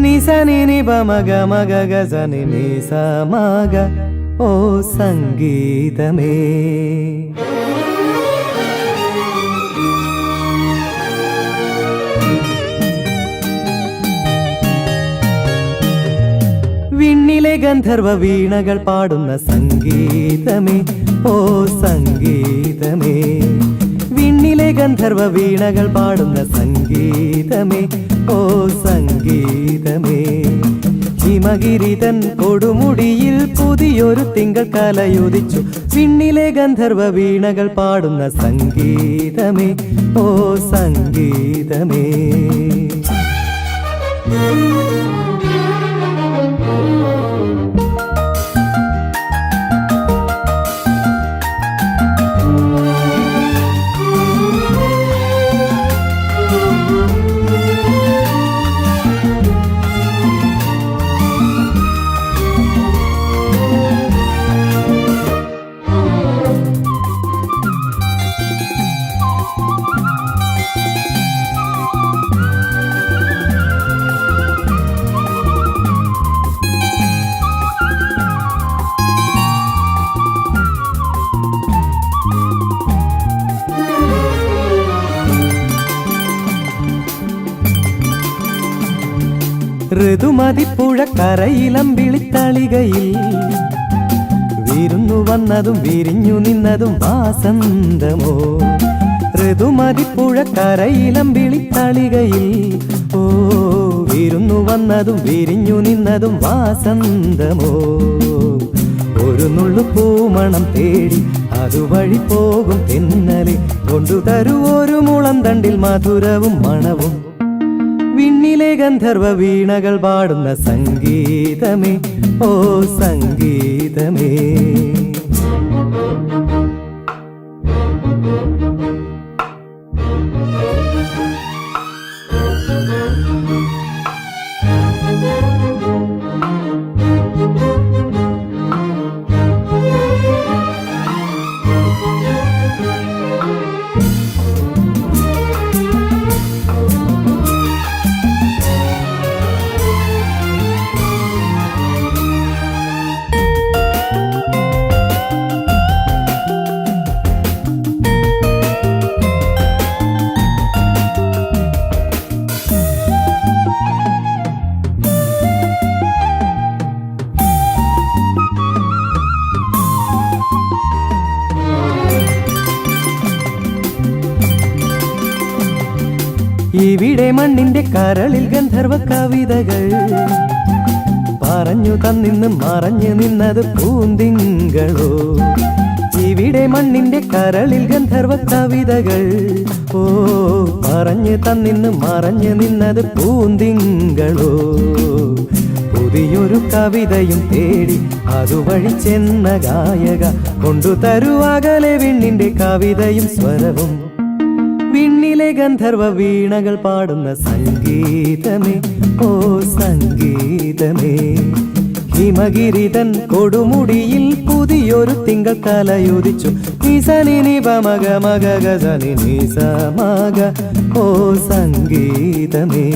నిసని నిబ మగ మగ గజని నిస మగ ఓ సంగీతమే വിണ്ണിലെ ഗന്ധർവ വീണകൾ പാടുന്ന സംഗീതമേ ഓ സംഗീതമേ വിണ്ണിലെ ഗന്ധർവ വീണകൾ പാടുന്ന സംഗീതമേ ഓ സംഗീതമേ ഹിമഗിരിതൻ കൊടുമുടിയിൽ പുതിയൊരു തിങ്കൾ കലയുദിച്ചു വിണ്ണിലെ ഗന്ധർവ വീണകൾ പാടുന്ന സംഗീതമേ ഓ സംഗീതമേ ഋതുമതിപ്പുഴ കരയിലമ്പിളിത്തളികയിൽ വിരുന്നു വന്നതും വിരിഞ്ഞു നിന്നതും വാസന്തമോ ഋതുമതിപ്പുഴ കരയിലമ്പിളിത്തളികയിൽ ഓ വിരുന്നു വന്നതും വിരിഞ്ഞു നിന്നതും വാസന്തമോ ഒരു നുള്ളു പൂമണം തേടി അതുവഴി പോകും തെന്നലെ കൊണ്ടുതരൂ ഒരു മുളം തണ്ടിൽ മധുരവും മണവും വിണ്ണിലെ ഗന്ധർവ വീണകൾ പാടുന്ന സംഗീതമേ ഓ സംഗീതമേ ഇവിടെ മണ്ണിന്റെ കരളിൽ ഗന്ധർവ കവിതകൾ പറഞ്ഞു തന്നിന്ന് മറഞ്ഞു നിന്നത് പൂന്തിങ്കളോ ഇവിടെ മണ്ണിന്റെ കരളിൽ ഗന്ധർവ കവിതകൾ ഓ പറഞ്ഞു തന്നിന്ന് മറഞ്ഞു നിന്നത് പൂന്തിങ്കളോ പുതിയൊരു കവിതയും തേടി അതുവഴി ചെന്ന ഗായക കൊണ്ടുതരൂ അകലെ വിണ്ണിന്റെ കവിതയും സ്വരവും വിണ്ണിലെ ഗന്ധർവ വീണകൾ പാടുന്ന സംഗീതമേ ഓ സംഗീതമേ ഹിമഗിരിതൻ കൊടുമുടിയിൽ പുതിയൊരു തിങ്കൾ കലയുദിച്ചു നിസനി നിബ മഗ മഗ ഗസനി നിസ മഗ ഓ സംഗീതമേ